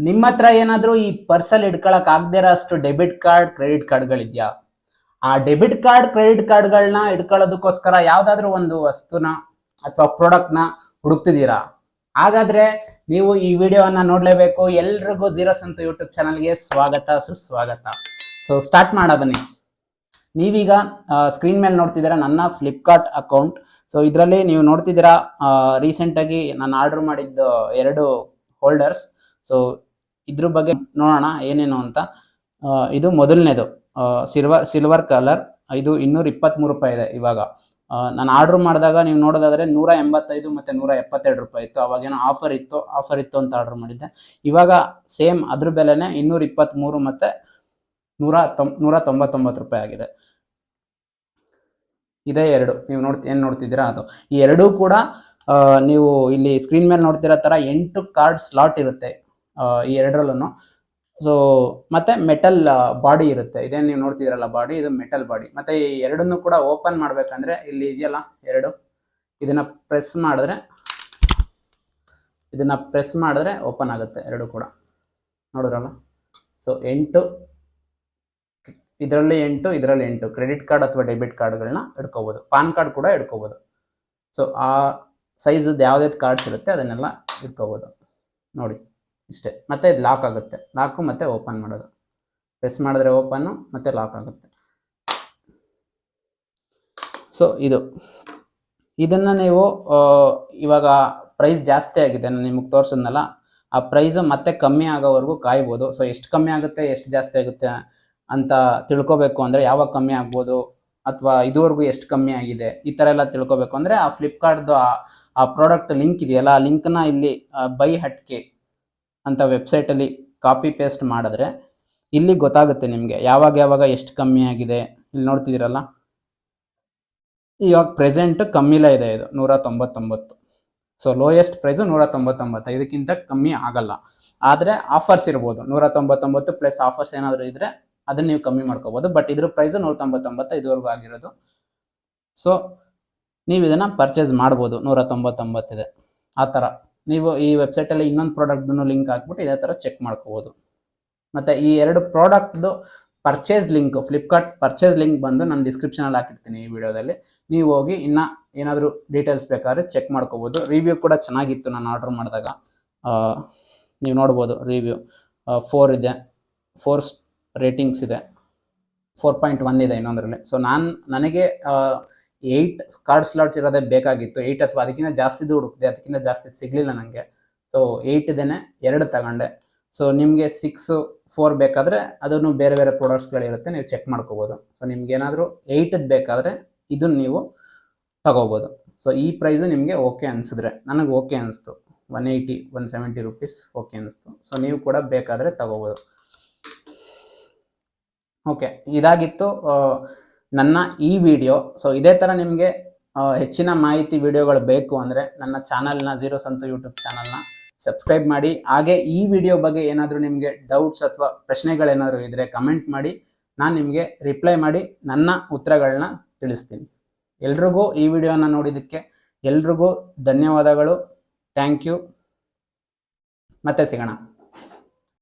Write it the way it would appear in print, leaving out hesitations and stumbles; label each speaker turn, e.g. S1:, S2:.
S1: ನಿಮ್ಮ ಹತ್ರ ಏನಾದರೂ ಈ ಪರ್ಸಲ್ಲಿ ಇಟ್ಕೊಳಕ್ ಆಗದೇ ಇರೋ ಅಷ್ಟು ಡೆಬಿಟ್ ಕಾರ್ಡ್ ಕ್ರೆಡಿಟ್ ಕಾರ್ಡ್ಗಳಿದೆಯಾ? ಆ ಡೆಬಿಟ್ ಕಾರ್ಡ್ ಕ್ರೆಡಿಟ್ ಕಾರ್ಡ್ಗಳನ್ನ ಇಟ್ಕೊಳ್ಳೋದಕ್ಕೋಸ್ಕರ ಯಾವ್ದಾದ್ರು ಒಂದು ವಸ್ತುನ ಅಥವಾ ಪ್ರಾಡಕ್ಟ್ನ ಹುಡುಕ್ತಿದ್ದೀರಾ? ಹಾಗಾದ್ರೆ ನೀವು ಈ ವಿಡಿಯೋನ ನೋಡ್ಲೇಬೇಕು. ಎಲ್ರಿಗೂ ಝೀರೋ ಸಂತು ಯೂಟ್ಯೂಬ್ ಚಾನಲ್ಗೆ ಸ್ವಾಗತ ಸುಸ್ವಾಗತ. ಸೊ ಸ್ಟಾರ್ಟ್ ಮಾಡ ಬನ್ನಿ. ನೀವೀಗ ಸ್ಕ್ರೀನ್ ಮೇಲೆ ನೋಡ್ತಿದ್ದೀರಾ ನನ್ನ ಫ್ಲಿಪ್ಕಾರ್ಟ್ ಅಕೌಂಟ್. ಸೊ ಇದರಲ್ಲಿ ನೀವು ನೋಡ್ತಿದ್ದೀರಾ ರೀಸೆಂಟಾಗಿ ನಾನು ಆರ್ಡರ್ ಮಾಡಿದ್ದು 2 ಹೋಲ್ಡರ್ಸ್. ಸೊ ಇದ್ರ ಬಗ್ಗೆ ನೋಡೋಣ ಏನೇನು ಅಂತ. ಇದು ಮೊದಲನೇದು ಸಿಲ್ವರ್ ಕಲರ್, ಇದು 223 ರೂಪಾಯಿ ಇದೆ ಇವಾಗ. ನಾನು ಆರ್ಡರ್ ಮಾಡಿದಾಗ ನೀವು ನೋಡೋದಾದ್ರೆ 185 ಮತ್ತೆ 172 ರೂಪಾಯಿ ಇತ್ತು. ಅವಾಗೇನೋ ಆಫರ್ ಇತ್ತು ಅಂತ ಆರ್ಡರ್ ಮಾಡಿದ್ದೆ. ಇವಾಗ ಸೇಮ್ ಅದ್ರ ಬೆಲೆನೇ 223 ಮತ್ತೆ 199 ರೂಪಾಯಿ ಆಗಿದೆ. ಇದೇ ಎರಡು ನೀವು ಏನ್ ನೋಡ್ತಿದ್ದೀರಾ ಅದು. ಈ ಎರಡೂ ಕೂಡ ನೀವು ಇಲ್ಲಿ ಸ್ಕ್ರೀನ್ ಮೇಲೆ ನೋಡ್ತಿರೋ ತರ 8 ಕಾರ್ಡ್ ಸ್ಲಾಟ್ ಇರುತ್ತೆ ಈ ಎರಡರಲ್ಲೂ. ಸೊ ಮತ್ತೆ ಮೆಟಲ್ ಬಾಡಿ ಇರುತ್ತೆ. ಇದೇನು ನೀವು ನೋಡ್ತಿದ್ದೀರಲ್ಲ ಬಾಡಿ, ಇದು ಮೆಟಲ್ ಬಾಡಿ. ಮತ್ತೆ ಈ ಎರಡನ್ನೂ ಕೂಡ ಓಪನ್ ಮಾಡ್ಬೇಕಂದ್ರೆ ಇಲ್ಲಿ ಇದೆಯಲ್ಲ ಎರಡು, ಇದನ್ನ ಪ್ರೆಸ್ ಮಾಡಿದ್ರೆ ಓಪನ್ ಆಗುತ್ತೆ ಎರಡು ಕೂಡ. ನೋಡಿದ್ರಲ್ಲ. ಸೊ 8 ಇದರಲ್ಲಿ 8 ಕ್ರೆಡಿಟ್ ಕಾರ್ಡ್ ಅಥವಾ ಡೆಬಿಟ್ ಕಾರ್ಡ್ಗಳನ್ನ ಇಟ್ಕೋಬಹುದು. ಪಾನ್ ಕಾರ್ಡ್ ಕೂಡ ಇಟ್ಕೋಬಹುದು. ಸೊ ಆ ಸೈಜ್ ಯಾವ್ದಾವ್ದು ಕಾರ್ಡ್ಸ್ ಇರುತ್ತೆ ಅದನ್ನೆಲ್ಲ ಇಟ್ಕೋಬಹುದು. ನೋಡಿ ಇಷ್ಟೇ. ಮತ್ತೆ ಇದು ಲಾಕ್ ಆಗುತ್ತೆ. ಲಾಕು ಮತ್ತೆ ಓಪನ್ ಮಾಡೋದು, ಪ್ರೆಸ್ ಮಾಡಿದ್ರೆ ಓಪನ್ ಮತ್ತೆ ಲಾಕ್ ಆಗುತ್ತೆ. ಸೊ ಇದನ್ನ ನೀವು ಇವಾಗ ಪ್ರೈಸ್ ಜಾಸ್ತಿ ಆಗಿದೆ, ನಾನು ನಿಮಗೆ ತೋರಿಸಿದ್ನಲ್ಲ, ಆ ಪ್ರೈಸ್ ಮತ್ತೆ ಕಮ್ಮಿ ಆಗೋವರೆಗೂ ಕಾಯ್ಬೋದು. ಸೊ ಎಷ್ಟು ಕಮ್ಮಿ ಆಗುತ್ತೆ ಎಷ್ಟು ಜಾಸ್ತಿ ಆಗುತ್ತೆ ಅಂತ ತಿಳ್ಕೊಬೇಕು ಅಂದರೆ ಯಾವಾಗ ಕಮ್ಮಿ ಆಗ್ಬೋದು ಅಥವಾ ಇದುವರೆಗೂ ಎಷ್ಟು ಕಮ್ಮಿ ಆಗಿದೆ ಈ ಥರ ಎಲ್ಲ ತಿಳ್ಕೊಬೇಕು ಅಂದರೆ ಆ ಫ್ಲಿಪ್ಕಾರ್ಟ್ದು ಆ ಪ್ರಾಡಕ್ಟ್ ಲಿಂಕ್ ಇದೆಯಲ್ಲ, ಆ ಲಿಂಕ್ನ ಇಲ್ಲಿ ಬೈ ಹಟ್ಕೆ ಅಂತ ವೆಬ್ಸೈಟಲ್ಲಿ ಕಾಪಿ ಪೇಸ್ಟ್ ಮಾಡಿದ್ರೆ ಇಲ್ಲಿ ಗೊತ್ತಾಗುತ್ತೆ ನಿಮಗೆ ಯಾವಾಗ ಎಷ್ಟು ಕಮ್ಮಿ ಆಗಿದೆ. ಇಲ್ಲಿ ನೋಡ್ತಿದ್ದೀರಲ್ಲ, ಇವಾಗ ಪ್ರೆಸೆಂಟ್ ಕಮ್ಮಿಲೇ ಇದೆ ಇದು 199. ಸೊ ಲೋಯೆಸ್ಟ್ ಪ್ರೈಸು 199, ಇದಕ್ಕಿಂತ ಕಮ್ಮಿ ಆಗಲ್ಲ. ಆದರೆ ಆಫರ್ಸ್ ಇರ್ಬೋದು 199 ಪ್ಲಸ್ ಆಫರ್ಸ್ ಏನಾದರೂ ಇದ್ರೆ ಅದನ್ನ ನೀವು ಕಮ್ಮಿ ಮಾಡ್ಕೋಬಹುದು. ಬಟ್ ಇದ್ರ ಪ್ರೈಸ್ 199 ಇದುವರೆಗೂ ಆಗಿರೋದು. ಸೊ ನೀವು ಇದನ್ನ ಪರ್ಚೇಸ್ ಮಾಡ್ಬೋದು. 199 ಇದೆ. ಆ ಥರ ನೀವು ಈ ವೆಬ್ಸೈಟಲ್ಲಿ ಇನ್ನೊಂದು ಪ್ರಾಡಕ್ಟ್ದು ಲಿಂಕ್ ಹಾಕ್ಬಿಟ್ಟು ಇದೇ ಥರ ಚೆಕ್ ಮಾಡ್ಕೋಬೋದು. ಮತ್ತು ಈ 2 ಪ್ರಾಡಕ್ಟ್ದು purchase link, Flipkart purchase link ಬಂದು ನಾನು ಡಿಸ್ಕ್ರಿಪ್ಷನಲ್ಲಿ ಹಾಕಿರ್ತೀನಿ ಈ ವಿಡಿಯೋದಲ್ಲಿ. ನೀವು ಹೋಗಿ ಇನ್ನೂ ಏನಾದರೂ ಡೀಟೇಲ್ಸ್ ಬೇಕಾದ್ರೆ ಚೆಕ್ ಮಾಡ್ಕೋಬೋದು. ರಿವ್ಯೂ ಕೂಡ ಚೆನ್ನಾಗಿತ್ತು ನಾನು ಆರ್ಡರ್ ಮಾಡಿದಾಗ. ನೀವು ನೋಡ್ಬೋದು ರಿವ್ಯೂ 4 ಇದೆ, 4 ರೇಟಿಂಗ್ಸ್ ಇದೆ, 4.1 ಇದೆ ಇನ್ನೊಂದರಲ್ಲಿ. ಸೊ ನನಗೆ 8 ಕಾರ್ಡ್ ಸ್ಲಾಟ್ಸ್ ಇರೋದೇ ಬೇಕಾಗಿತ್ತು. 8 ಅಥವಾ ಅದಕ್ಕಿಂತ ಜಾಸ್ತಿದು ಹುಡುಕಿದೆ, ಅದಕ್ಕಿಂತ ಜಾಸ್ತಿ ಸಿಗಲಿಲ್ಲ ನನಗೆ. ಸೊ 8 ಇದೇನೆ 2 ತಗೊಂಡೆ. ಸೊ ನಿಮಗೆ 6, 4 ಬೇಕಾದರೆ ಅದನ್ನು ಬೇರೆ ಬೇರೆ ಪ್ರಾಡಕ್ಟ್ಸ್ಗಳಿರುತ್ತೆ, ನೀವು ಚೆಕ್ ಮಾಡ್ಕೋಬೋದು. ಸೊ ನಿಮ್ಗೆ ಏನಾದರೂ 8 ಬೇಕಾದರೆ ಇದನ್ನು ನೀವು ತಗೋಬೋದು. ಸೊ ಈ ಪ್ರೈಸು ನಿಮಗೆ ಓಕೆ ಅನಿಸಿದ್ರೆ, ನನಗೆ ಓಕೆ ಅನಿಸ್ತು, 180, 170 ರೂಪೀಸ್ ಓಕೆ ಅನಿಸ್ತು. ಸೊ ನೀವು ಕೂಡ ಬೇಕಾದರೆ ತಗೋಬೋದು. ಓಕೆ, ಇದಾಗಿತ್ತು ನನ್ನ ಈ ವಿಡಿಯೋ. ಸೊ ಇದೇ ಥರ ನಿಮಗೆ ಹೆಚ್ಚಿನ ಮಾಹಿತಿ ವಿಡಿಯೋಗಳು ಬೇಕು ಅಂದರೆ ನನ್ನ ಚಾನಲ್ನ ಝೀರೋ ಸಂತು ಯೂಟ್ಯೂಬ್ ಚಾನಲ್ನ ಸಬ್ಸ್ಕ್ರೈಬ್ ಮಾಡಿ. ಹಾಗೆ ಈ ವಿಡಿಯೋ ಬಗ್ಗೆ ಏನಾದರೂ ನಿಮಗೆ ಡೌಟ್ಸ್ ಅಥವಾ ಪ್ರಶ್ನೆಗಳೇನಾದರೂ ಇದ್ದರೆ ಕಮೆಂಟ್ ಮಾಡಿ, ನಾನು ನಿಮಗೆ ರಿಪ್ಲೈ ಮಾಡಿ ನನ್ನ ಉತ್ತರಗಳನ್ನ ತಿಳಿಸ್ತೀನಿ. ಎಲ್ರಿಗೂ ಈ ವಿಡಿಯೋನ ನೋಡಿದ್ದಕ್ಕೆ ಎಲ್ರಿಗೂ ಧನ್ಯವಾದಗಳು. Thank you. ಮತ್ತೆ ಸಿಗೋಣ.